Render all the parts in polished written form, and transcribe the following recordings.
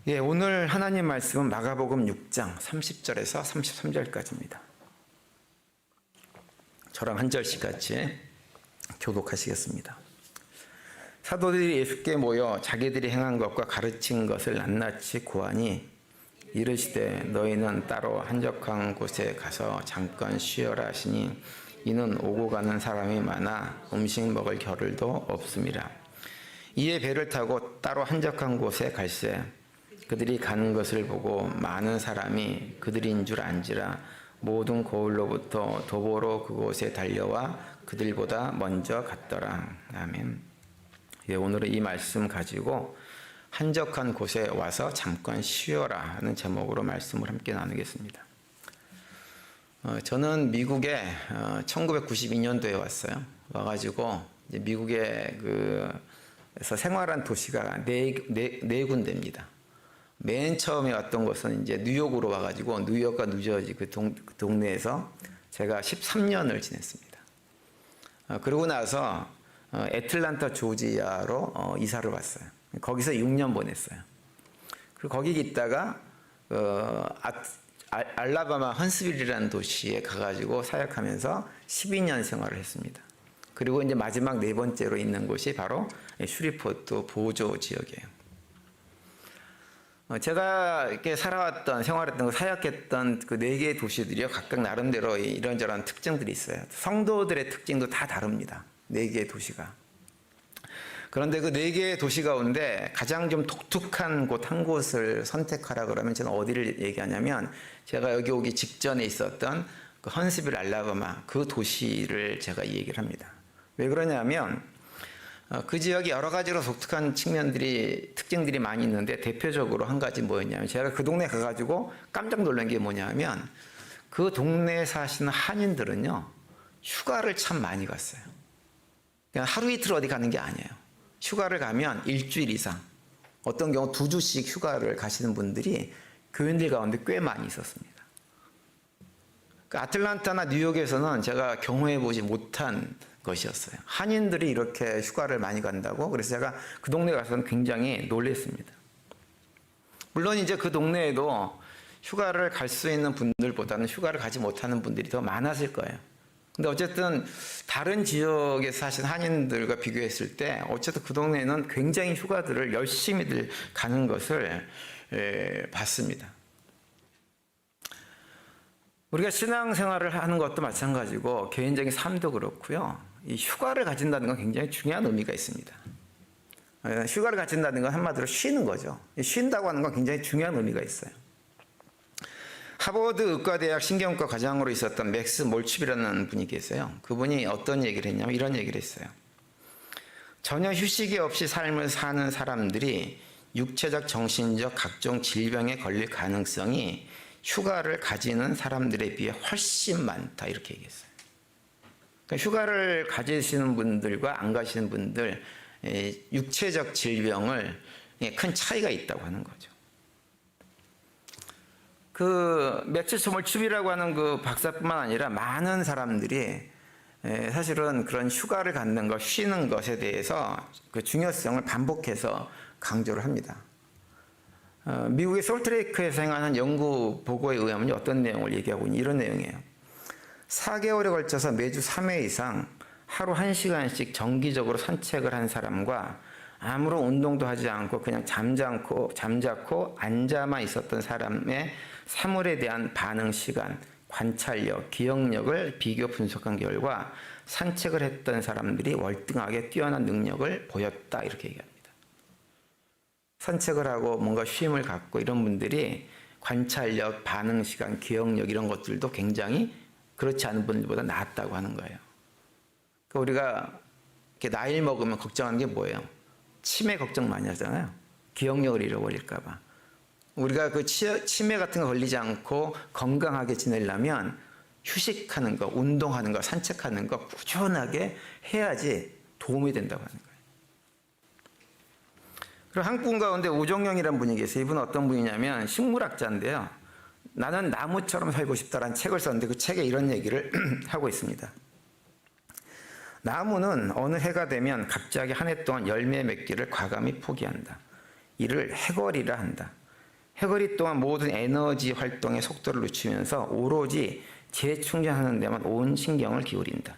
예, 오늘 하나님 말씀은 마가복음 6장 30절에서 33절까지입니다. 저랑 한 절씩 같이 교독하시겠습니다. 사도들이 예수께 모여 자기들이 행한 것과 가르친 것을 낱낱이 고하니 이르시되 너희는 따로 한적한 곳에 가서 잠깐 쉬어라 하시니 이는 오고 가는 사람이 많아 음식 먹을 겨를도 없음이라. 이에 배를 타고 따로 한적한 곳에 갈새 그들이 가는 것을 보고 많은 사람이 그들인 줄 안지라 모든 고을로부터 도보로 그곳에 달려와 그들보다 먼저 갔더라. 아멘. 예, 오늘은 이 말씀 가지고 한적한 곳에 와서 잠깐 쉬어라 하는 제목으로 말씀을 함께 나누겠습니다. 저는 미국에 1992년도에 왔어요. 와가지고 이제 미국에 그래서 생활한 도시가 네 군데입니다. 맨 처음에 왔던 것은 이제 뉴욕으로 와가지고 뉴욕과 뉴저지 그 동네에서 제가 13년을 지냈습니다. 그러고 나서 애틀랜타 조지아로 이사를 왔어요. 거기서 6년 보냈어요. 그리고 거기 있다가 알라바마 헌스빌이라는 도시에 가가지고 사역하면서 12년 생활을 했습니다. 그리고 이제 마지막 네 번째로 있는 곳이 바로 슈리포트 보조 지역이에요. 제가 이렇게 살아왔던, 생활했던, 사역했던 그 네 개의 도시들이요, 각각 나름대로 이런저런 특징들이 있어요. 성도들의 특징도 다 다릅니다. 네 개의 도시가. 그런데 그 네 개의 도시 가운데 가장 좀 독특한 곳 한 곳을 선택하라 그러면 저는 어디를 얘기하냐면, 제가 여기 오기 직전에 있었던 그 헌스빌 알라바마 그 도시를 제가 얘기를 합니다. 왜 그러냐면, 그 지역이 여러 가지로 독특한 특징들이 많이 있는데, 대표적으로 한 가지 뭐였냐면, 제가 그 동네 가가지고 깜짝 놀란 게 뭐냐면, 그 동네에 사시는 한인들은요, 휴가를 참 많이 갔어요. 그냥 하루 이틀 어디 가는 게 아니에요. 휴가를 가면 일주일 이상, 어떤 경우 2주씩 휴가를 가시는 분들이 교인들 가운데 꽤 많이 있었습니다. 그 아틀란타나 뉴욕에서는 제가 경험해보지 못한 것이었어요. 한인들이 이렇게 휴가를 많이 간다고. 그래서 제가 그 동네 가서는 굉장히 놀랐습니다. 물론 이제 그 동네에도 휴가를 갈 수 있는 분들보다는 휴가를 가지 못하는 분들이 더 많았을 거예요. 근데 어쨌든 다른 지역에 사신 한인들과 비교했을 때 어쨌든 그 동네는 굉장히 휴가들을 열심히들 가는 것을 봤습니다. 우리가 신앙생활을 하는 것도 마찬가지고 개인적인 삶도 그렇고요. 이 휴가를 가진다는 건 굉장히 중요한 의미가 있습니다. 휴가를 가진다는 건 한마디로 쉬는 거죠. 쉰다고 하는 건 굉장히 중요한 의미가 있어요. 하버드 의과대학 신경과 과장으로 있었던 맥스 몰칩이라는 분이 계세요. 그분이 어떤 얘기를 했냐면 이런 얘기를 했어요. 전혀 휴식이 없이 삶을 사는 사람들이 육체적, 정신적 각종 질병에 걸릴 가능성이 휴가를 가지는 사람들에 비해 훨씬 많다, 이렇게 얘기했어요. 그러니까 휴가를 가지시는 분들과 안 가시는 분들, 육체적 질병을 큰 차이가 있다고 하는 거죠. 그 맥스 몰칩이라고 하는 그 박사뿐만 아니라 많은 사람들이 사실은 그런 휴가를 갖는 것, 쉬는 것에 대해서 그 중요성을 반복해서 강조를 합니다. 미국의 솔트레이크에서 행하는 연구 보고에 의하면 어떤 내용을 얘기하고 있니? 이런 내용이에요. 4개월에 걸쳐서 매주 3회 이상 하루 1시간씩 정기적으로 산책을 한 사람과 아무런 운동도 하지 않고 그냥 잠자코 앉아만 있었던 사람의 사물에 대한 반응 시간, 관찰력, 기억력을 비교 분석한 결과 산책을 했던 사람들이 월등하게 뛰어난 능력을 보였다, 이렇게 얘기합니다. 산책을 하고 뭔가 쉼을 갖고 이런 분들이 관찰력, 반응 시간, 기억력 이런 것들도 굉장히 그렇지 않은 분들보다 낫다고 하는 거예요. 그러니까 우리가 이렇게 나이를 먹으면 걱정하는 게 뭐예요? 치매 걱정 많이 하잖아요. 기억력을 잃어버릴까 봐. 우리가 그 치매 같은 거 걸리지 않고 건강하게 지내려면 휴식하는 거, 운동하는 거, 산책하는 거 꾸준하게 해야지 도움이 된다고 하는 거예요. 그리고 한국 분 가운데 우종영이라는 분이 계세요. 이분은 어떤 분이냐면 식물학자인데요. 나는 나무처럼 살고 싶다라는 책을 썼는데 그 책에 이런 얘기를 하고 있습니다. 나무는 어느 해가 되면 갑자기 한 해 동안 열매 맺기를 과감히 포기한다. 이를 해거리라 한다. 해거리 동안 모든 에너지 활동의 속도를 늦추면서 오로지 재충전하는 데만 온 신경을 기울인다.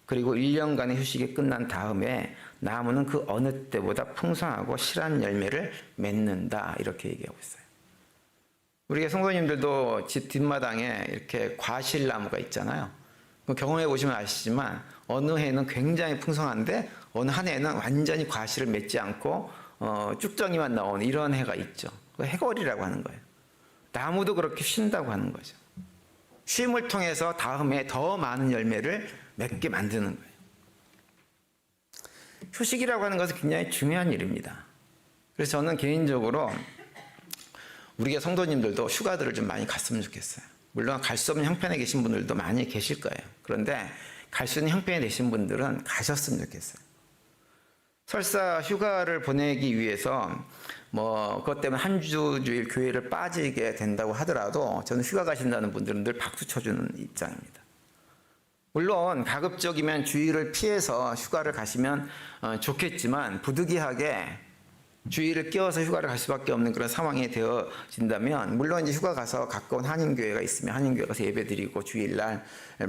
그리고 1년간의 휴식이 끝난 다음에 나무는 그 어느 때보다 풍성하고 실한 열매를 맺는다. 이렇게 얘기하고 있어요. 우리가 성도님들도 집 뒷마당에 이렇게 과실나무가 있잖아요. 경험해 보시면 아시지만 어느 해는 굉장히 풍성한데 어느 한 해는 완전히 과실을 맺지 않고 쭉정이만 나오는 이런 해가 있죠. 해거리라고 하는 거예요. 나무도 그렇게 쉰다고 하는 거죠. 쉼을 통해서 다음에 더 많은 열매를 맺게 만드는 거예요. 휴식이라고 하는 것은 굉장히 중요한 일입니다. 그래서 저는 개인적으로 우리가 성도님들도 휴가들을 좀 많이 갔으면 좋겠어요. 물론 갈 수 없는 형편에 계신 분들도 많이 계실 거예요. 그런데 갈 수 있는 형편에 계신 분들은 가셨으면 좋겠어요. 설사 휴가를 보내기 위해서 그것 때문에 한 주일 교회를 빠지게 된다고 하더라도 저는 휴가 가신다는 분들은 늘 박수 쳐주는 입장입니다. 물론 가급적이면 주일을 피해서 휴가를 가시면 좋겠지만 부득이하게 주일을 끼워서 휴가를 갈 수밖에 없는 그런 상황이 되어진다면 물론 이제 휴가 가서 가까운 한인교회가 있으면 한인교회 가서 예배드리고 주일날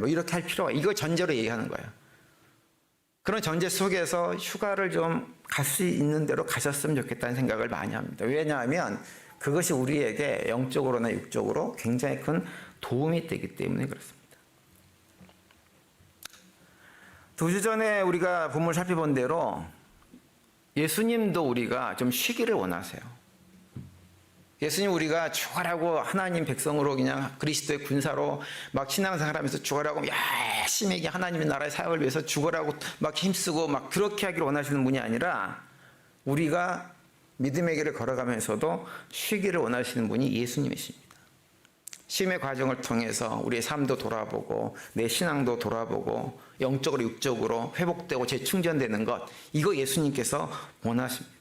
이렇게 할 필요가 이거 전제로 얘기하는 거예요. 그런 전제 속에서 휴가를 좀 갈 수 있는 대로 가셨으면 좋겠다는 생각을 많이 합니다. 왜냐하면 그것이 우리에게 영적으로나 육적으로 굉장히 큰 도움이 되기 때문에 그렇습니다. 2주 전에 우리가 본문을 살펴본 대로 예수님도 우리가 좀 쉬기를 원하세요. 예수님 우리가 죽어라고 하나님 백성으로 그냥 그리스도의 군사로 막 신앙생활하면서 죽어라고 열심히 하나님의 나라의 사역을 위해서 죽어라고 막 힘쓰고 막 그렇게 하기를 원하시는 분이 아니라 우리가 믿음의 길을 걸어가면서도 쉬기를 원하시는 분이 예수님이십니다. 쉼의 과정을 통해서 우리의 삶도 돌아보고 내 신앙도 돌아보고 영적으로 육적으로 회복되고 재충전되는 것 이거 예수님께서 원하십니다.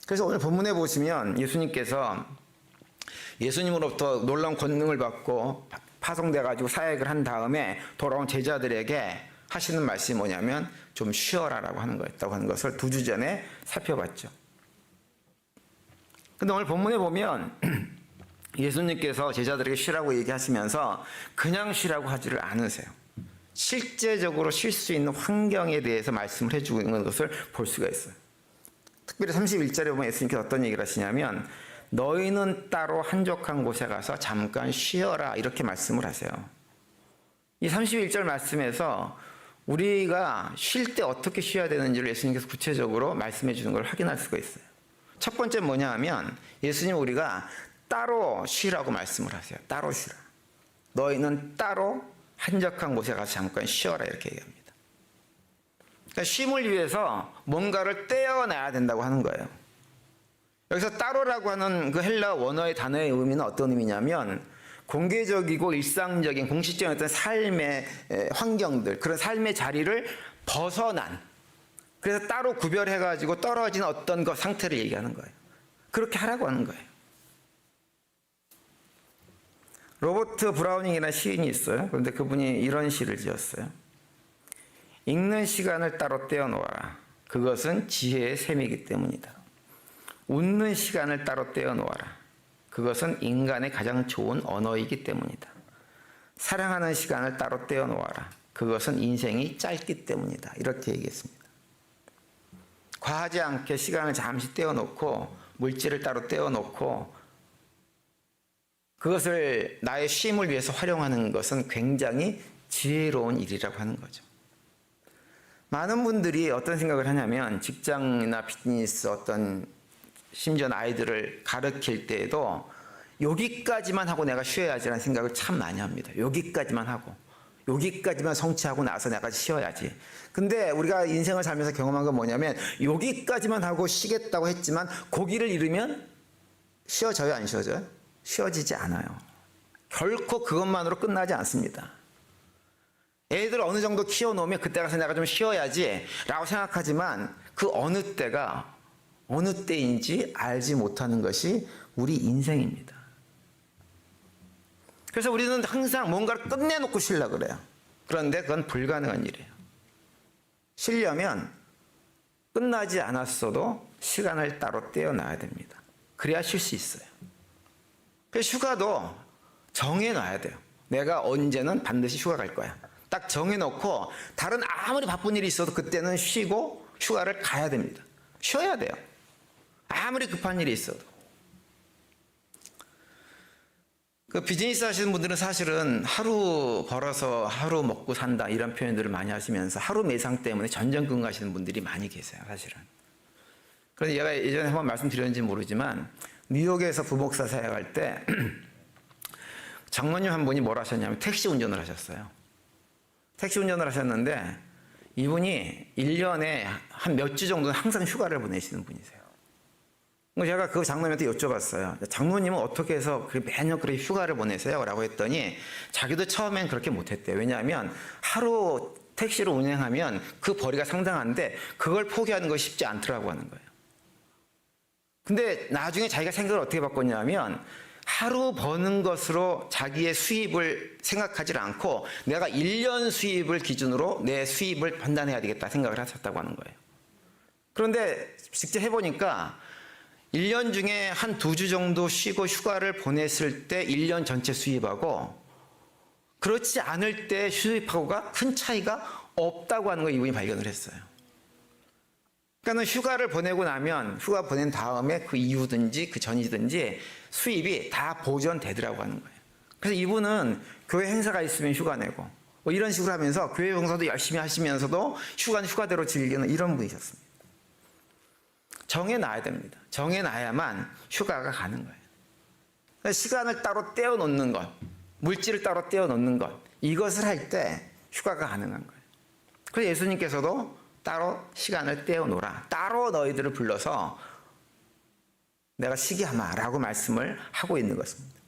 그래서 오늘 본문에 보시면 예수님께서 예수님으로부터 놀라운 권능을 받고 파송돼 가지고 사역을 한 다음에 돌아온 제자들에게 하시는 말씀이 뭐냐면 좀 쉬어라라고 하는 거였다고 하는 것을 2주 전에 살펴봤죠. 근데 오늘 본문에 보면 예수님께서 제자들에게 쉬라고 얘기하시면서 그냥 쉬라고 하지를 않으세요. 실제적으로 쉴 수 있는 환경에 대해서 말씀을 해주고 있는 것을 볼 수가 있어요. 특별히 31절에 보면 예수님께서 어떤 얘기를 하시냐면 너희는 따로 한적한 곳에 가서 잠깐 쉬어라 이렇게 말씀을 하세요. 이 31절 말씀에서 우리가 쉴 때 어떻게 쉬어야 되는지를 예수님께서 구체적으로 말씀해 주는 걸 확인할 수가 있어요. 첫 번째 뭐냐 하면 예수님 우리가 따로 쉬라고 말씀을 하세요. 따로 쉬라. 너희는 따로 한적한 곳에 가서 잠깐 쉬어라 이렇게 얘기합니다. 그러니까 쉼을 위해서 뭔가를 떼어놔야 된다고 하는 거예요. 여기서 따로라고 하는 그 헬라 원어의 단어의 의미는 어떤 의미냐면 공개적이고 일상적인 공식적인 어떤 삶의 환경들 그런 삶의 자리를 벗어난 그래서 따로 구별해가지고 떨어진 어떤 그 상태를 얘기하는 거예요. 그렇게 하라고 하는 거예요. 로버트 브라우닝이라는 시인이 있어요. 그런데 그분이 이런 시를 지었어요. 읽는 시간을 따로 떼어놓아라. 그것은 지혜의 셈이기 때문이다. 웃는 시간을 따로 떼어놓아라. 그것은 인간의 가장 좋은 언어이기 때문이다. 사랑하는 시간을 따로 떼어놓아라. 그것은 인생이 짧기 때문이다. 이렇게 얘기했습니다. 과하지 않게 시간을 잠시 떼어놓고 물질을 따로 떼어놓고 그것을 나의 쉼을 위해서 활용하는 것은 굉장히 지혜로운 일이라고 하는 거죠. 많은 분들이 어떤 생각을 하냐면 직장이나 비즈니스 어떤 심지어 아이들을 가르칠 때에도 여기까지만 하고 내가 쉬어야지라는 생각을 참 많이 합니다. 여기까지만 하고 여기까지만 성취하고 나서 내가 쉬어야지. 근데 우리가 인생을 살면서 경험한 건 뭐냐면 여기까지만 하고 쉬겠다고 했지만 고기를 잃으면 쉬어져요 안 쉬어져요? 쉬어지지 않아요. 결코 그것만으로 끝나지 않습니다. 애들 어느 정도 키워놓으면 그때 가서 내가 좀 쉬어야지 라고 생각하지만 그 어느 때가 어느 때인지 알지 못하는 것이 우리 인생입니다. 그래서 우리는 항상 뭔가를 끝내놓고 쉬려고 그래요. 그런데 그건 불가능한 일이에요. 쉬려면 끝나지 않았어도 시간을 따로 떼어놔야 됩니다. 그래야 쉴 수 있어요. 그래서 휴가도 정해놔야 돼요. 내가 언제는 반드시 휴가 갈 거야. 딱 정해놓고 다른 아무리 바쁜 일이 있어도 그때는 쉬고 휴가를 가야 됩니다. 쉬어야 돼요. 아무리 급한 일이 있어도. 그 비즈니스 하시는 분들은 사실은 하루 벌어서 하루 먹고 산다 이런 표현들을 많이 하시면서 하루 매상 때문에 전전긍긍 하시는 분들이 많이 계세요. 사실은. 그런데 제가 예전에 한번 말씀드렸는지 모르지만 뉴욕에서 부목사 사역할 때 장로님 한 분이 뭘 하셨냐면 택시 운전을 하셨어요. 택시 운전을 하셨는데 이분이 1년에 한 몇 주 정도는 항상 휴가를 보내시는 분이세요. 제가 그 장로님한테 여쭤봤어요. 장로님은 어떻게 해서 매년 그렇게 휴가를 보내세요? 라고 했더니 자기도 처음엔 그렇게 못했대요. 왜냐하면 하루 택시를 운행하면 그 벌이가 상당한데 그걸 포기하는 것이 쉽지 않더라고 하는 거예요. 근데 나중에 자기가 생각을 어떻게 바꿨냐면 하루 버는 것으로 자기의 수입을 생각하지 않고 내가 1년 수입을 기준으로 내 수입을 판단해야 되겠다 생각을 하셨다고 하는 거예요. 그런데 직접 해보니까 1년 중에 한 2주 정도 쉬고 휴가를 보냈을 때 1년 전체 수입하고 그렇지 않을 때 수입하고가 큰 차이가 없다고 하는 걸 이분이 발견을 했어요. 그러니까 휴가를 보내고 나면 휴가 보낸 다음에 그 이후든지 그 전이든지 수입이 다 보전되더라고 하는 거예요. 그래서 이분은 교회 행사가 있으면 휴가 내고 뭐 이런 식으로 하면서 교회 봉사도 열심히 하시면서도 휴가는 휴가대로 즐기는 이런 분이셨습니다. 정해놔야 됩니다. 정해놔야만 휴가가 가는 거예요. 시간을 따로 떼어놓는 것, 물질을 따로 떼어놓는 것, 이것을 할 때 휴가가 가능한 거예요. 그래서 예수님께서도 따로 시간을 떼어놓으라. 따로 너희들을 불러서 내가 쉬게 하마라고 말씀을 하고 있는 것입니다.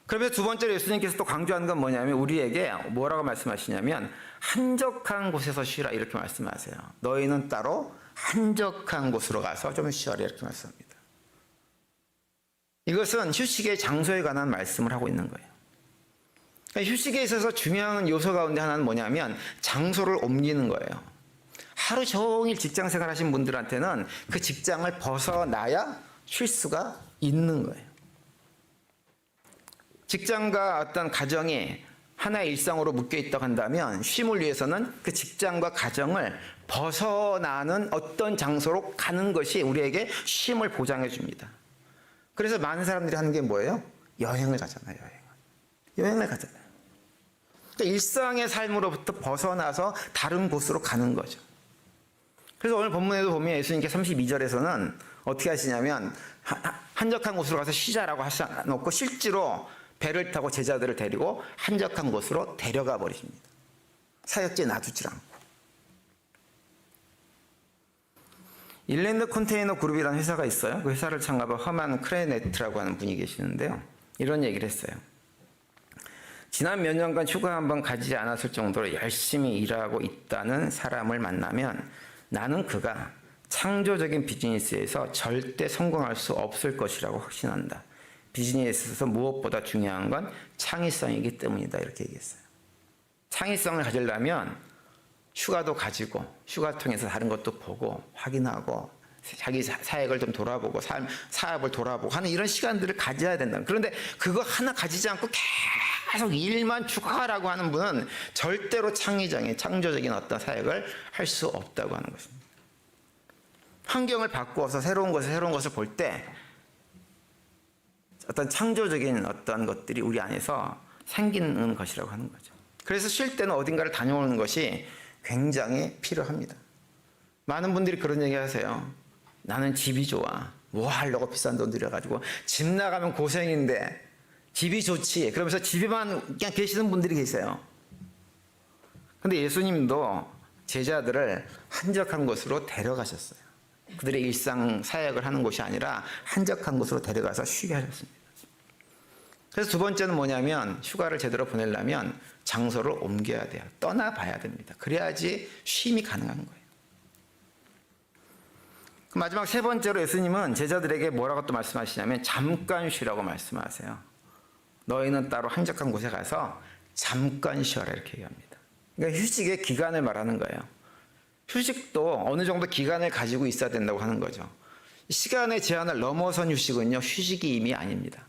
그러면서 두 번째로 예수님께서 또 강조하는 건 뭐냐면 우리에게 뭐라고 말씀하시냐면 한적한 곳에서 쉬라 이렇게 말씀하세요. 너희는 따로 한적한 곳으로 가서 좀 쉬어라 이렇게 말씀합니다. 이것은 휴식의 장소에 관한 말씀을 하고 있는 거예요. 그러니까 휴식에 있어서 중요한 요소 가운데 하나는 뭐냐면 장소를 옮기는 거예요. 하루 종일 직장 생활 하신 분들한테는 그 직장을 벗어나야 쉴 수가 있는 거예요. 직장과 어떤 가정이 하나의 일상으로 묶여 있다고 한다면 쉼을 위해서는 그 직장과 가정을 벗어나는 어떤 장소로 가는 것이 우리에게 쉼을 보장해 줍니다. 그래서 많은 사람들이 하는 게 뭐예요? 여행을 가잖아요. 여행을 가잖아요. 그러니까 일상의 삶으로부터 벗어나서 다른 곳으로 가는 거죠. 그래서 오늘 본문에도 보면 예수님께 32절에서는 어떻게 하시냐면 한적한 곳으로 가서 쉬자라고 하셔놓고 실제로 배를 타고 제자들을 데리고 한적한 곳으로 데려가 버리십니다. 사역지에 놔두질 않고. 일랜드 컨테이너 그룹이라는 회사가 있어요. 그 회사를 창업한 허만 크레네트라고 하는 분이 계시는데요. 이런 얘기를 했어요. 지난 몇 년간 휴가 한번 가지 않았을 정도로 열심히 일하고 있다는 사람을 만나면 나는 그가 창조적인 비즈니스에서 절대 성공할 수 없을 것이라고 확신한다. 비즈니스에서 무엇보다 중요한 건 창의성이기 때문이다. 이렇게 얘기했어요. 창의성을 가지려면 휴가도 가지고 휴가 통해서 다른 것도 보고 확인하고 자기 사역을 좀 돌아보고 사업을 돌아보고 하는 이런 시간들을 가져야 된다. 그런데 그거 하나 가지지 않고 계속 일만 추가하라고 하는 분은 절대로 창조적인 어떤 사역을 할 수 없다고 하는 것입니다. 환경을 바꾸어서 새로운 것을 볼 때 어떤 창조적인 어떤 것들이 우리 안에서 생기는 것이라고 하는 거죠. 그래서 쉴 때는 어딘가를 다녀오는 것이 굉장히 필요합니다. 많은 분들이 그런 얘기 하세요. 나는 집이 좋아. 뭐 하려고 비싼 돈 들여가지고 집 나가면 고생인데 집이 좋지. 그러면서 집에만 그냥 계시는 분들이 계세요. 근데 예수님도 제자들을 한적한 곳으로 데려가셨어요. 그들의 일상 사역을 하는 곳이 아니라 한적한 곳으로 데려가서 쉬게 하셨습니다. 그래서 두 번째는 뭐냐면 휴가를 제대로 보내려면 장소를 옮겨야 돼요. 떠나봐야 됩니다. 그래야지 쉼이 가능한 거예요. 마지막 세 번째로 예수님은 제자들에게 뭐라고 또 말씀하시냐면 잠깐 쉬라고 말씀하세요. 너희는 따로 한적한 곳에 가서 잠깐 쉬어라 이렇게 얘기합니다. 그러니까 휴식의 기간을 말하는 거예요. 휴식도 어느 정도 기간을 가지고 있어야 된다고 하는 거죠. 시간의 제한을 넘어선 휴식은요, 휴식이 이미 아닙니다.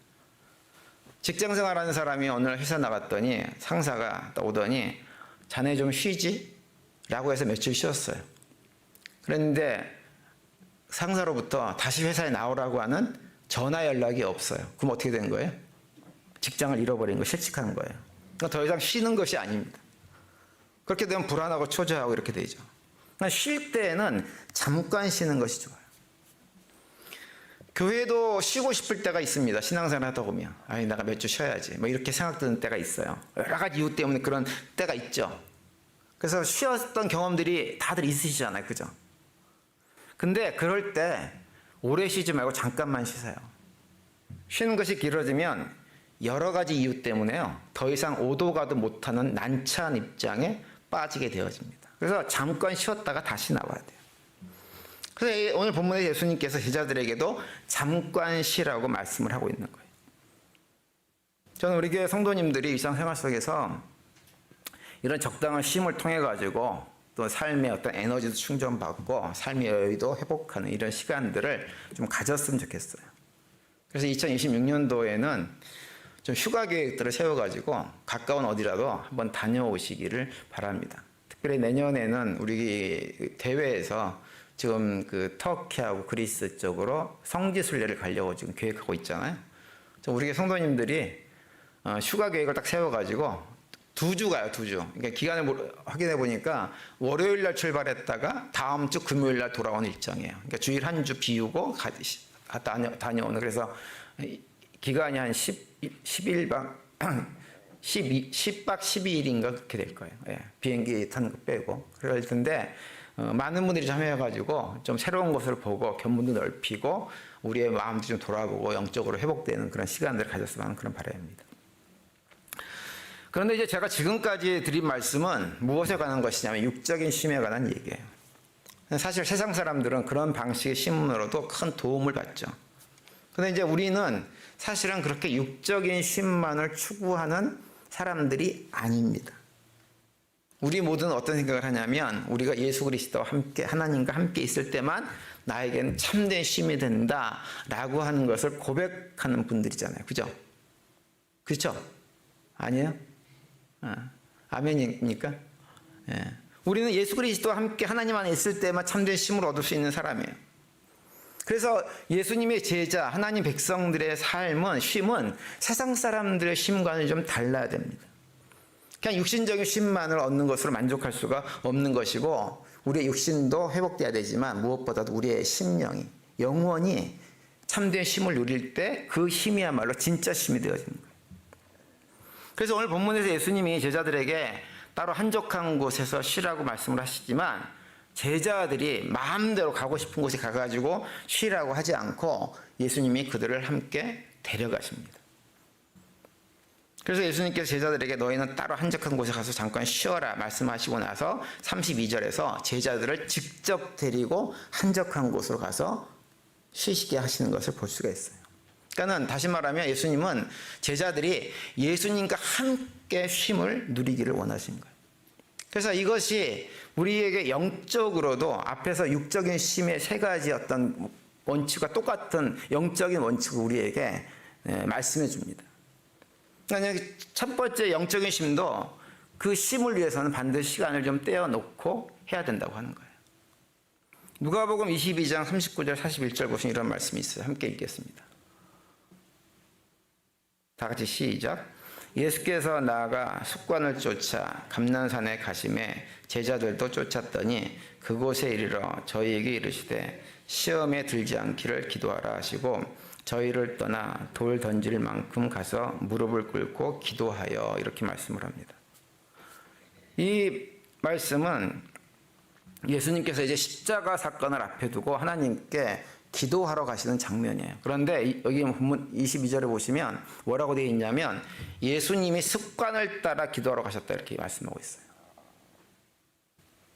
직장 생활하는 사람이 오늘 회사 나갔더니 상사가 오더니 자네 좀 쉬지? 라고 해서 며칠 쉬었어요. 그런데 상사로부터 다시 회사에 나오라고 하는 전화 연락이 없어요. 그럼 어떻게 된 거예요? 직장을 잃어버린 거, 실직하는 거예요. 그러니까 더 이상 쉬는 것이 아닙니다. 그렇게 되면 불안하고 초조하고 이렇게 되죠. 그러니까 쉴 때에는 잠깐 쉬는 것이 좋아요. 교회도 쉬고 싶을 때가 있습니다. 신앙생활 하다 보면 아니 내가 몇 주 쉬어야지 뭐 이렇게 생각드는 때가 있어요. 여러 가지 이유 때문에 그런 때가 있죠. 그래서 쉬었던 경험들이 다들 있으시잖아요. 그죠? 근데 그럴 때 오래 쉬지 말고 잠깐만 쉬세요. 쉬는 것이 길어지면 여러 가지 이유 때문에요. 더 이상 오도 가도 못하는 난처한 입장에 빠지게 되어집니다. 그래서 잠깐 쉬었다가 다시 나와야 돼요. 그래서 오늘 본문에 예수님께서 제자들에게도 잠깐 쉬라고 말씀을 하고 있는 거예요. 저는 우리 교회 성도님들이 일상생활 속에서 이런 적당한 쉼을 통해 가지고 또 삶의 어떤 에너지도 충전받고 삶의 여유도 회복하는 이런 시간들을 좀 가졌으면 좋겠어요. 그래서 2026년도에는 좀 휴가 계획들을 세워가지고 가까운 어디라도 한번 다녀오시기를 바랍니다. 특별히 내년에는 우리 대회에서 지금 그 터키하고 그리스 쪽으로 성지순례를 가려고 지금 계획하고 있잖아요. 우리 성도님들이 휴가 계획을 딱 세워가지고 2주 가요, 2주. 그러니까 기간을 확인해 보니까 월요일 날 출발했다가 다음 주 금요일 날 돌아오는 일정이에요. 그러니까 주일 한 주 비우고 다녀오는. 그래서 기간이 한 10박 12일인가 그렇게 될 거예요. 예, 비행기 타는 거 빼고. 그럴 텐데 많은 분들이 참여해가지고 좀 새로운 것을 보고 견문도 넓히고 우리의 마음도 좀 돌아보고 영적으로 회복되는 그런 시간들을 가졌으면 하는 그런 바람입니다. 그런데 이제 제가 지금까지 드린 말씀은 무엇에 관한 것이냐면 육적인 쉼에 관한 얘기예요. 사실 세상 사람들은 그런 방식의 쉼으로도 큰 도움을 받죠. 그런데 이제 우리는 사실은 그렇게 육적인 쉼만을 추구하는 사람들이 아닙니다. 우리 모두는 어떤 생각을 하냐면 우리가 예수 그리스도와 함께 하나님과 함께 있을 때만 나에겐 참된 쉼이 된다라고 하는 것을 고백하는 분들이잖아요. 그죠? 그렇죠? 아니에요? 아멘입니까? 예. 우리는 예수 그리스도와 함께 하나님 안에 있을 때만 참된 쉼을 얻을 수 있는 사람이에요. 그래서 예수님의 제자, 하나님 백성들의 삶은, 쉼은 세상 사람들의 쉼과는 좀 달라야 됩니다. 그냥 육신적인 쉼만을 얻는 것으로 만족할 수가 없는 것이고 우리의 육신도 회복돼야 되지만 무엇보다도 우리의 심령이, 영혼이 참된 쉼을 누릴 때 그 힘이야말로 진짜 쉼이 되어지는 거예요. 그래서 오늘 본문에서 예수님이 제자들에게 따로 한적한 곳에서 쉬라고 말씀을 하시지만 제자들이 마음대로 가고 싶은 곳에 가가지고 쉬라고 하지 않고 예수님이 그들을 함께 데려가십니다. 그래서 예수님께서 제자들에게 너희는 따로 한적한 곳에 가서 잠깐 쉬어라 말씀하시고 나서 32절에서 제자들을 직접 데리고 한적한 곳으로 가서 쉬시게 하시는 것을 볼 수가 있어요. 그러니까 다시 말하면 예수님은 제자들이 예수님과 함께 쉼을 누리기를 원하신 거예요. 그래서 이것이 우리에게 영적으로도 앞에서 육적인 쉼의 3가지 어떤 원칙과 똑같은 영적인 원칙을 우리에게 말씀해 줍니다. 그러니까 첫 번째 영적인 쉼도 그 쉼을 위해서는 반드시 시간을 좀 떼어놓고 해야 된다고 하는 거예요. 누가복음 22장 39절 41절 보시면 이런 말씀이 있어요. 함께 읽겠습니다. 다 같이 시작. 예수께서 나아가 숫관을 쫓아 감난산에 가심에 제자들도 쫓았더니 그곳에 이르러 저희에게 이르시되 시험에 들지 않기를 기도하라 하시고 저희를 떠나 돌 던질 만큼 가서 무릎을 꿇고 기도하여 이렇게 말씀을 합니다. 이 말씀은 예수님께서 이제 십자가 사건을 앞에 두고 하나님께 기도하러 가시는 장면이에요. 그런데 여기 본문 22절에 보시면 뭐라고 되어 있냐면 예수님이 습관을 따라 기도하러 가셨다 이렇게 말씀하고 있어요.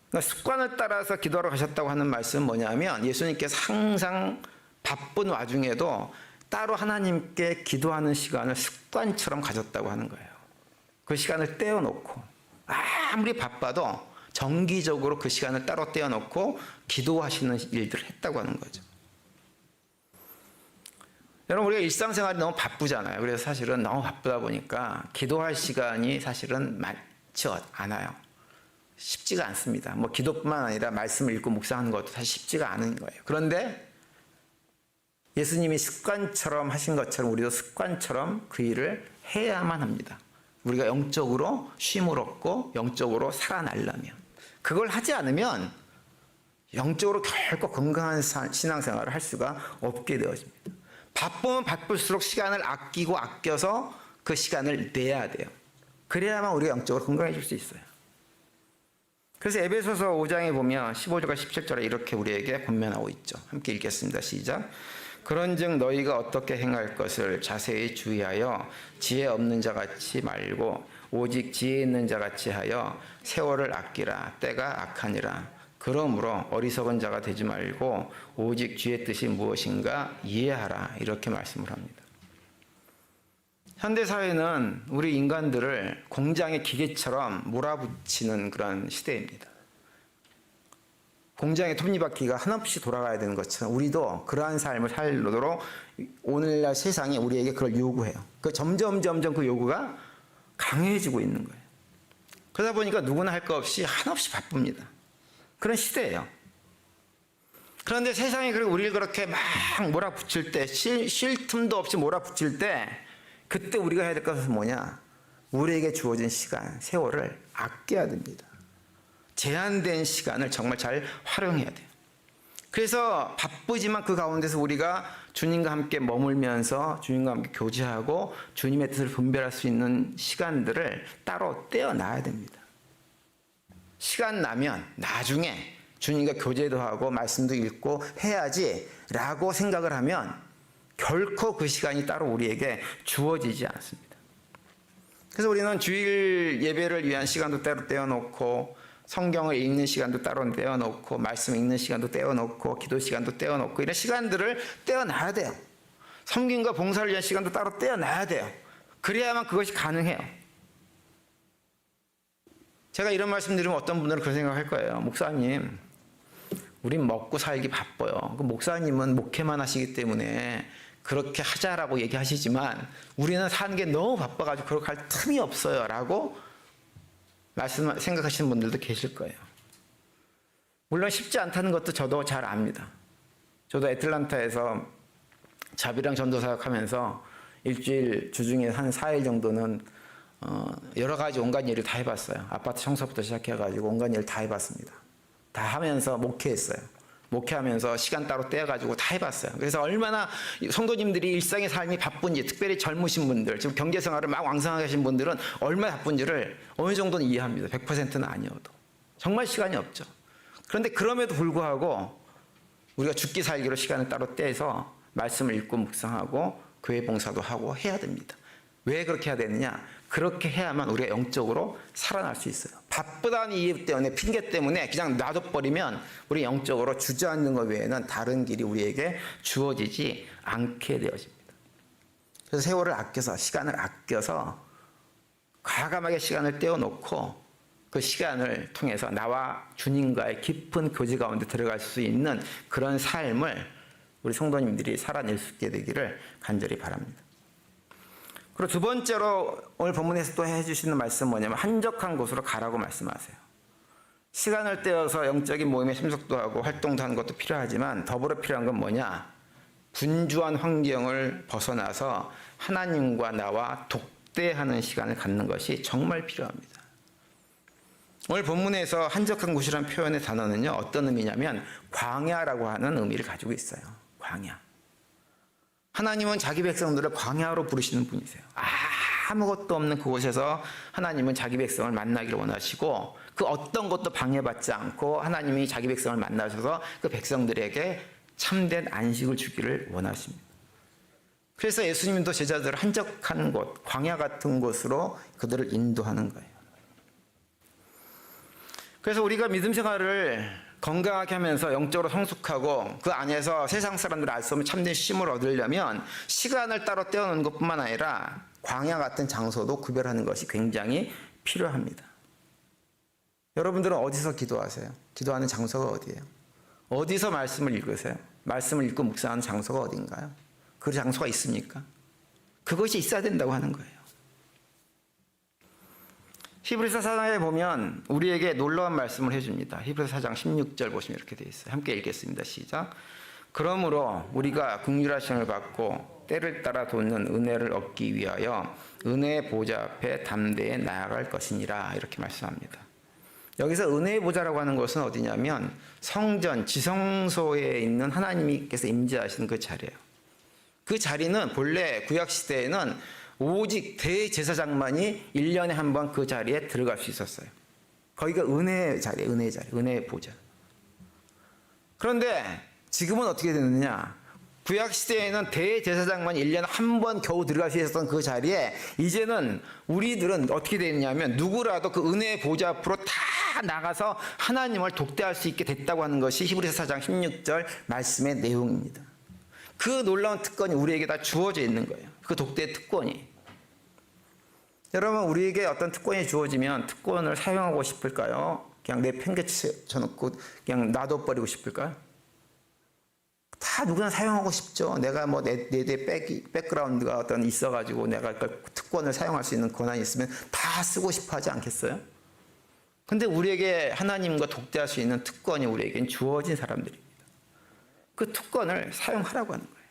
그러니까 습관을 따라서 기도하러 가셨다고 하는 말씀은 뭐냐면 예수님께서 항상 바쁜 와중에도 따로 하나님께 기도하는 시간을 습관처럼 가졌다고 하는 거예요. 그 시간을 떼어놓고 아무리 바빠도 정기적으로 그 시간을 따로 떼어놓고 기도하시는 일들을 했다고 하는 거죠. 여러분, 우리가 일상생활이 너무 바쁘잖아요. 그래서 사실은 너무 바쁘다 보니까 기도할 시간이 사실은 많지 않아요. 쉽지가 않습니다. 뭐 기도뿐만 아니라 말씀을 읽고 묵상하는 것도 사실 쉽지가 않은 거예요. 그런데 예수님이 습관처럼 하신 것처럼 우리도 습관처럼 그 일을 해야만 합니다. 우리가 영적으로 쉼을 얻고 영적으로 살아나려면. 그걸 하지 않으면 영적으로 결코 건강한 신앙생활을 할 수가 없게 되어집니다. 바쁘면 바쁠수록 시간을 아끼고 아껴서 그 시간을 내야 돼요. 그래야만 우리가 영적으로 건강해질 수 있어요. 그래서 에베소서 5장에 보면 15절과 17절에 이렇게 우리에게 권면하고 있죠. 함께 읽겠습니다. 시작. 그런즉 너희가 어떻게 행할 것을 자세히 주의하여 지혜 없는 자 같이 말고 오직 지혜 있는 자 같이 하여 세월을 아끼라. 때가 악하니라. 그러므로 어리석은 자가 되지 말고 오직 주의 뜻이 무엇인가 이해하라. 이렇게 말씀을 합니다. 현대사회는 우리 인간들을 공장의 기계처럼 몰아붙이는 그런 시대입니다. 공장의 톱니바퀴가 한없이 돌아가야 되는 것처럼 우리도 그러한 삶을 살도록 오늘날 세상이 우리에게 그걸 요구해요. 점점 그 요구가 강해지고 있는 거예요. 그러다 보니까 누구나 할 거 없이 한없이 바쁩니다. 그런 시대예요. 그런데 세상이 우리를 그렇게 막 몰아붙일 때, 쉴 틈도 없이 몰아붙일 때, 그때 우리가 해야 될 것은 뭐냐? 우리에게 주어진 시간, 세월을 아껴야 됩니다. 제한된 시간을 정말 잘 활용해야 돼요. 그래서 바쁘지만 그 가운데서 우리가 주님과 함께 머물면서 주님과 함께 교제하고 주님의 뜻을 분별할 수 있는 시간들을 따로 떼어놔야 됩니다. 시간 나면 나중에 주님과 교제도 하고 말씀도 읽고 해야지 라고 생각을 하면 결코 그 시간이 따로 우리에게 주어지지 않습니다. 그래서 우리는 주일 예배를 위한 시간도 따로 떼어놓고 성경을 읽는 시간도 따로 떼어놓고 말씀 읽는 시간도 떼어놓고 기도 시간도 떼어놓고 이런 시간들을 떼어놔야 돼요. 섬김과 봉사를 위한 시간도 따로 떼어놔야 돼요. 그래야만 그것이 가능해요. 제가 이런 말씀 드리면 어떤 분들은 그런 생각할 거예요. 목사님, 우린 먹고 살기 바빠요. 목사님은 목회만 하시기 때문에 그렇게 하자라고 얘기하시지만 우리는 사는 게 너무 바빠가지고 그렇게 할 틈이 없어요 라고 생각하시는 분들도 계실 거예요. 물론 쉽지 않다는 것도 저도 잘 압니다. 저도 애틀란타에서 자비랑 전도사역하면서 일주일 주중에 한 4일 정도는 여러 가지 온갖 일을 다 해봤어요. 아파트 청소부터 시작해가지고 온갖 일을 다 해봤습니다. 다 하면서 목회했어요. 목회하면서 시간 따로 떼어가지고 다 해봤어요. 그래서 얼마나 성도님들이 일상의 삶이 바쁜지, 특별히 젊으신 분들, 지금 경제생활을 막 왕성하게 하신 분들은 얼마나 바쁜지를 어느 정도는 이해합니다. 100%는 아니어도. 정말 시간이 없죠. 그런데 그럼에도 불구하고 우리가 죽기 살기로 시간을 따로 떼서 말씀을 읽고 묵상하고 교회 봉사도 하고 해야 됩니다. 왜 그렇게 해야 되느냐? 그렇게 해야만 우리가 영적으로 살아날 수 있어요. 바쁘다는 이유 때문에, 핑계 때문에 그냥 놔둬버리면 우리 영적으로 주저앉는 것 외에는 다른 길이 우리에게 주어지지 않게 되어집니다. 그래서 세월을 아껴서, 시간을 아껴서 과감하게 시간을 떼어놓고 그 시간을 통해서 나와 주님과의 깊은 교제 가운데 들어갈 수 있는 그런 삶을 우리 성도님들이 살아낼 수 있게 되기를 간절히 바랍니다. 그리고 두 번째로 오늘 본문에서 또 해주시는 말씀은 뭐냐면 한적한 곳으로 가라고 말씀하세요. 시간을 떼어서 영적인 모임에 참석도 하고 활동도 하는 것도 필요하지만 더불어 필요한 건 뭐냐? 분주한 환경을 벗어나서 하나님과 나와 독대하는 시간을 갖는 것이 정말 필요합니다. 오늘 본문에서 한적한 곳이라는 표현의 단어는요, 어떤 의미냐면 광야라고 하는 의미를 가지고 있어요. 광야. 하나님은 자기 백성들을 광야로 부르시는 분이세요. 아무것도 없는 그곳에서 하나님은 자기 백성을 만나기를 원하시고 그 어떤 것도 방해받지 않고 하나님이 자기 백성을 만나셔서 그 백성들에게 참된 안식을 주기를 원하십니다. 그래서 예수님도 제자들을 한적한 곳, 광야 같은 곳으로 그들을 인도하는 거예요. 그래서 우리가 믿음 생활을 건강하게 하면서 영적으로 성숙하고 그 안에서 세상 사람들이 알 수 없는 참된 쉼을 얻으려면 시간을 따로 떼어놓는 것뿐만 아니라 광야 같은 장소도 구별하는 것이 굉장히 필요합니다. 여러분들은 어디서 기도하세요? 기도하는 장소가 어디예요? 어디서 말씀을 읽으세요? 말씀을 읽고 묵상하는 장소가 어딘가요? 그 장소가 있습니까? 그것이 있어야 된다고 하는 거예요. 히브리서 4장에 보면 우리에게 놀라운 말씀을 해줍니다. 히브리서 4장 16절 보시면 이렇게 되어 있어요. 함께 읽겠습니다. 시작. 그러므로 우리가 긍휼하심을 받고 때를 따라 돋는 은혜를 얻기 위하여 은혜의 보좌 앞에 담대히 나아갈 것이니라 이렇게 말씀합니다. 여기서 은혜의 보좌라고 하는 것은 어디냐면 성전 지성소에 있는 하나님께서 임재하시는 그 자리예요. 그 자리는 본래 구약시대에는 오직 대제사장만이 1년에 한 번 그 자리에 들어갈 수 있었어요. 거기가 은혜의 자리예요. 은혜의 자리, 은혜의 보좌. 그런데 지금은 어떻게 되느냐? 구약시대에는 대제사장만 1년에 한 번 겨우 들어갈 수 있었던 그 자리에 이제는 우리들은 어떻게 되느냐면 누구라도 그 은혜의 보좌 앞으로 다 나가서 하나님을 독대할 수 있게 됐다고 하는 것이 히브리서 4장 16절 말씀의 내용입니다. 그 놀라운 특권이 우리에게 다 주어져 있는 거예요. 그 독대의 특권이. 여러분, 우리에게 어떤 특권이 주어지면 특권을 사용하고 싶을까요? 그냥 내팽개쳐놓고 그냥 놔둬버리고 싶을까요? 다 누구나 사용하고 싶죠. 내가 뭐 내 백그라운드가 어떤 있어가지고 내가 그 특권을 사용할 수 있는 권한이 있으면 다 쓰고 싶어 하지 않겠어요? 근데 우리에게 하나님과 독대할 수 있는 특권이 우리에겐 주어진 사람들입니다. 그 특권을 사용하라고 하는 거예요.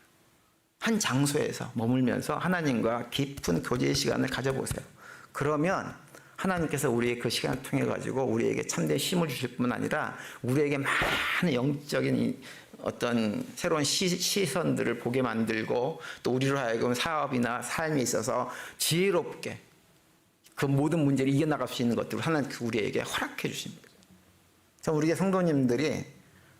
한 장소에서 머물면서 하나님과 깊은 교제의 시간을 가져보세요. 그러면 하나님께서 우리의 그 시간을 통해 가지고 우리에게 참된 힘을 주실 뿐만 아니라 우리에게 많은 영적인 어떤 새로운 시선들을 보게 만들고 또 우리로 하여금 사업이나 삶에 있어서 지혜롭게 그 모든 문제를 이겨나갈 수 있는 것들을 하나님 우리에게 허락해 주십니다. 우리의 성도님들이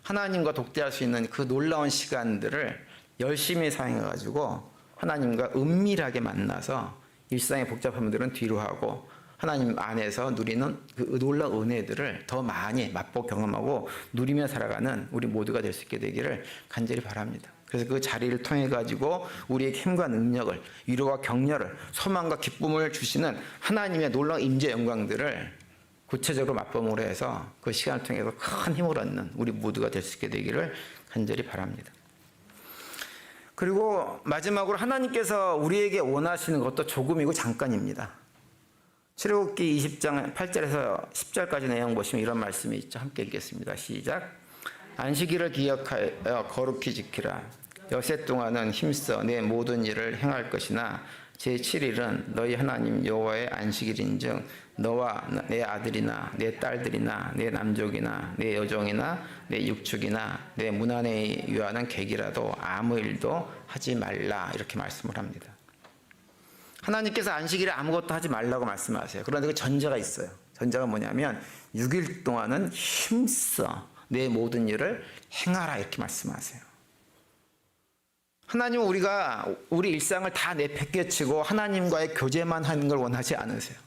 하나님과 독대할 수 있는 그 놀라운 시간들을 열심히 사용해가지고 하나님과 은밀하게 만나서 일상의 복잡한 문제들은 뒤로 하고 하나님 안에서 누리는 그 놀라운 은혜들을 더 많이 맛보고 경험하고 누리며 살아가는 우리 모두가 될 수 있게 되기를 간절히 바랍니다. 그래서 그 자리를 통해 가지고 우리에게 힘과 능력을, 위로와 격려를, 소망과 기쁨을 주시는 하나님의 놀라운 임재 영광들을 구체적으로 맛봄으로 해서 그 시간을 통해서 큰 힘을 얻는 우리 모두가 될 수 있게 되기를 간절히 바랍니다. 그리고 마지막으로 하나님께서 우리에게 원하시는 것도 조금이고 잠깐입니다. 출애굽기 20장 8절에서 10절까지 내용 보시면 이런 말씀이 있죠. 함께 읽겠습니다. 시작. 안식일을 기억하여 거룩히 지키라. 여세 동안은 힘써 내 모든 일을 행할 것이나 제7일은 너희 하나님 여호와의 안식일인즉 너와 내 아들이나 내 딸들이나 내 남족이나 내 여종이나 내 육축이나 내 문 안에 유하는 객이라도 아무 일도 하지 말라 이렇게 말씀을 합니다. 하나님께서 안식일에 아무것도 하지 말라고 말씀하세요. 그런데 그 전제가 있어요. 전제가 뭐냐면 6일 동안은 힘써 내 모든 일을 행하라 이렇게 말씀하세요. 하나님은 우리가 우리 일상을 다 내팽개치고 하나님과의 교제만 하는 걸 원하지 않으세요.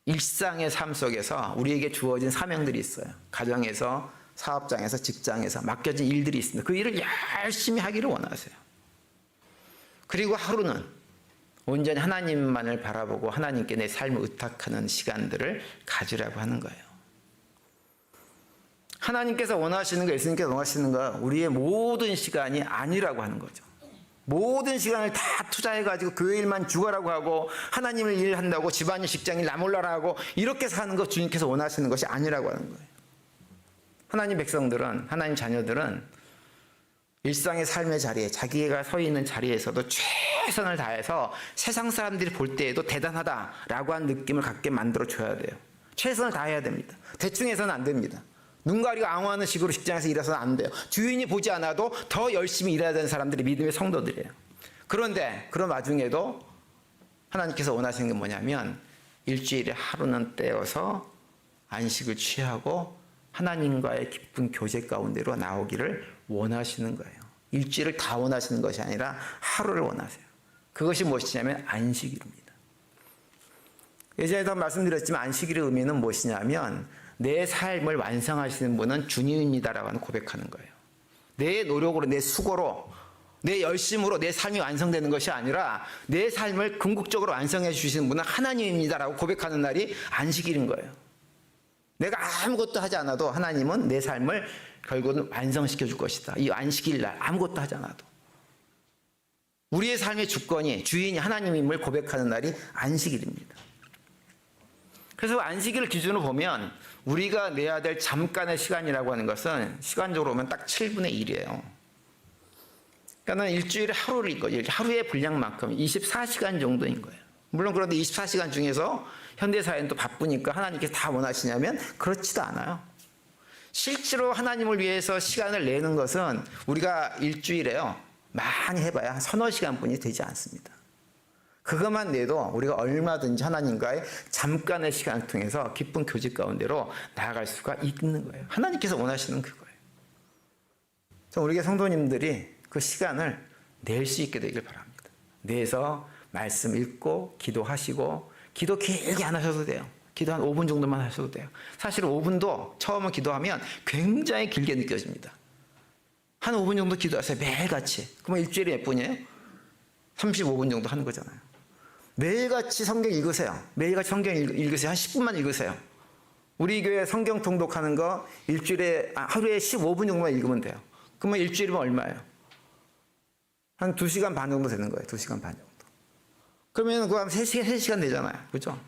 일상의 삶 속에서 우리에게 주어진 사명들이 있어요. 가정에서, 사업장에서, 직장에서 맡겨진 일들이 있습니다. 그 일을 열심히 하기를 원하세요. 그리고 하루는 온전히 하나님만을 바라보고 하나님께 내 삶을 의탁하는 시간들을 가지라고 하는 거예요. 하나님께서 원하시는 거, 예수님께서 원하시는 거 우리의 모든 시간이 아니라고 하는 거죠. 모든 시간을 다 투자해가지고 교회 일만 죽어라고 하고 하나님을 일한다고 집안일, 직장일 나몰라라 하고 이렇게 사는 것 주님께서 원하시는 것이 아니라고 하는 거예요. 하나님 백성들은, 하나님 자녀들은 일상의 삶의 자리에 자기가 서 있는 자리에서도 최선을 다해서 세상 사람들이 볼 때에도 대단하다라고 하는 느낌을 갖게 만들어줘야 돼요. 최선을 다해야 됩니다. 대충 해서는 안 됩니다. 눈 가리고 앙호하는 식으로 직장에서 일해서는 안 돼요. 주인이 보지 않아도 더 열심히 일해야 되는 사람들이 믿음의 성도들이에요. 그런데 그런 와중에도 하나님께서 원하시는 게 뭐냐면 일주일에 하루는 떼어서 안식을 취하고 하나님과의 깊은 교제 가운데로 나오기를 원하시는 거예요. 일주일을 다 원하시는 것이 아니라 하루를 원하세요. 그것이 무엇이냐면 안식일입니다. 예전에도 말씀드렸지만 안식일의 의미는 무엇이냐면 내 삶을 완성하시는 분은 주님입니다라고 하는 고백하는 거예요. 내 노력으로, 내 수고로, 내 열심으로 내 삶이 완성되는 것이 아니라 내 삶을 궁극적으로 완성해 주시는 분은 하나님입니다라고 고백하는 날이 안식일인 거예요. 내가 아무것도 하지 않아도 하나님은 내 삶을 결국은 완성시켜 줄 것이다. 이 안식일 날 아무것도 하지 않아도. 우리의 삶의 주권이 주인이 하나님임을 고백하는 날이 안식일입니다. 그래서 안식일을 기준으로 보면 우리가 내야 될 잠깐의 시간이라고 하는 것은 시간적으로 보면 딱 7분의 1이에요. 그러니까 일주일에 하루를 있거든요. 하루의 분량만큼 24시간 정도인 거예요. 물론 그런데 24시간 중에서 현대사회는 또 바쁘니까 하나님께서 다 원하시냐면 그렇지도 않아요. 실제로 하나님을 위해서 시간을 내는 것은 우리가 일주일에요. 많이 해봐야 한 서너 시간뿐이 되지 않습니다. 그것만 내도 우리가 얼마든지 하나님과의 잠깐의 시간을 통해서 기쁜 교제 가운데로 나아갈 수가 있는 거예요. 하나님께서 원하시는 그거예요. 우리 성도님들이 그 시간을 낼 수 있게 되길 바랍니다. 내서 말씀 읽고 기도하시고 기도 길게 안 하셔도 돼요. 기도 한 5분 정도만 하셔도 돼요. 사실 5분도 처음에 기도하면 굉장히 길게 느껴집니다. 한 5분 정도 기도하세요. 매일같이. 그러면 일주일에 몇 분이에요? 35분 정도 하는 거잖아요. 매일같이 성경 읽으세요. 매일같이 성경 읽으세요. 한 10분만 읽으세요. 우리 교회 성경 통독하는 거 일주일에 하루에 15분 정도만 읽으면 돼요. 그러면 일주일이면 얼마예요? 한 2시간 반 정도 되는 거예요. 2시간 반 정도. 그러면 그거 하면 3시간 되잖아요. 그죠?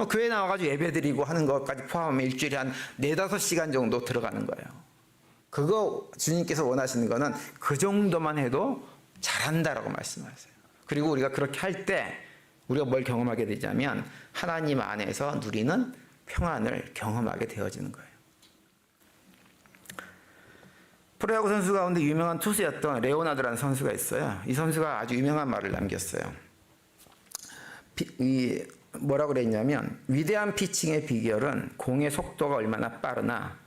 교회 나와가지고 예배 드리고 하는 것까지 포함하면 일주일에 한 4-5시간 정도 들어가는 거예요. 그거 주님께서 원하시는 거는 그 정도만 해도 잘한다라고 말씀하세요. 그리고 우리가 그렇게 할 때 우리가 뭘 경험하게 되냐면 하나님 안에서 누리는 평안을 경험하게 되어지는 거예요. 프로야구 선수 가운데 유명한 투수였던 레오나드라는 선수가 있어요. 이 선수가 아주 유명한 말을 남겼어요. 뭐라고 그랬냐면 위대한 피칭의 비결은 공의 속도가 얼마나 빠르나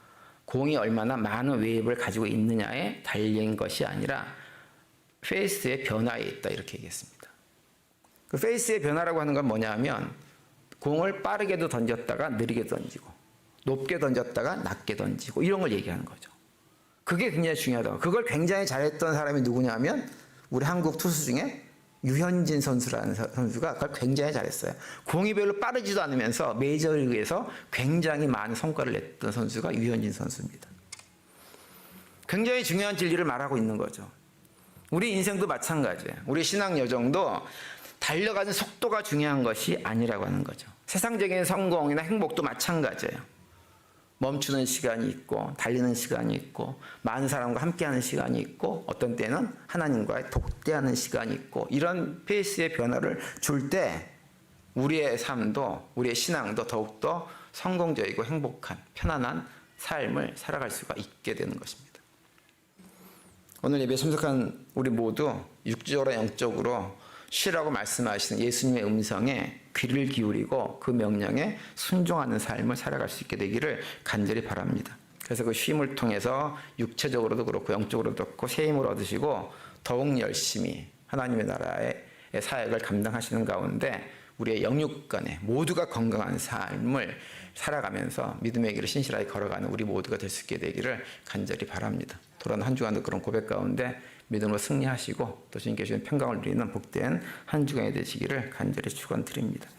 공이 얼마나 많은 웨이브를 가지고 있느냐에 달린 것이 아니라 페이스의 변화에 있다 이렇게 얘기했습니다. 그 페이스의 변화라고 하는 건 뭐냐면 공을 빠르게도 던졌다가 느리게 던지고 높게 던졌다가 낮게 던지고 이런 걸 얘기하는 거죠. 그게 굉장히 중요하다고. 그걸 굉장히 잘했던 사람이 누구냐면 우리 한국 투수 중에 유현진 선수라는 선수가 그걸 굉장히 잘했어요. 공이 별로 빠르지도 않으면서 메이저리그에서 굉장히 많은 성과를 냈던 선수가 유현진 선수입니다. 굉장히 중요한 진리를 말하고 있는 거죠. 우리 인생도 마찬가지예요. 우리 신앙 여정도 달려가는 속도가 중요한 것이 아니라고 하는 거죠. 세상적인 성공이나 행복도 마찬가지예요. 멈추는 시간이 있고 달리는 시간이 있고 많은 사람과 함께하는 시간이 있고 어떤 때는 하나님과의 독대하는 시간이 있고 이런 페이스의 변화를 줄 때 우리의 삶도 우리의 신앙도 더욱더 성공적이고 행복한 편안한 삶을 살아갈 수가 있게 되는 것입니다. 오늘 예배에 참석한 우리 모두 육적으로 영적으로 쉬라고 말씀하시는 예수님의 음성에 귀를 기울이고 그 명령에 순종하는 삶을 살아갈 수 있게 되기를 간절히 바랍니다. 그래서 그 쉼을 통해서 육체적으로도 그렇고 영적으로도 그렇고 새 힘을 얻으시고 더욱 열심히 하나님의 나라의 사역을 감당하시는 가운데 우리의 영육간에 모두가 건강한 삶을 살아가면서 믿음의 길을 신실하게 걸어가는 우리 모두가 될 수 있게 되기를 간절히 바랍니다. 돌아온 한 주간도 그런 고백 가운데 믿음으로 승리하시고 또 주님께 주신 평강을 누리는 복된 한 주간이 되시기를 간절히 축원드립니다.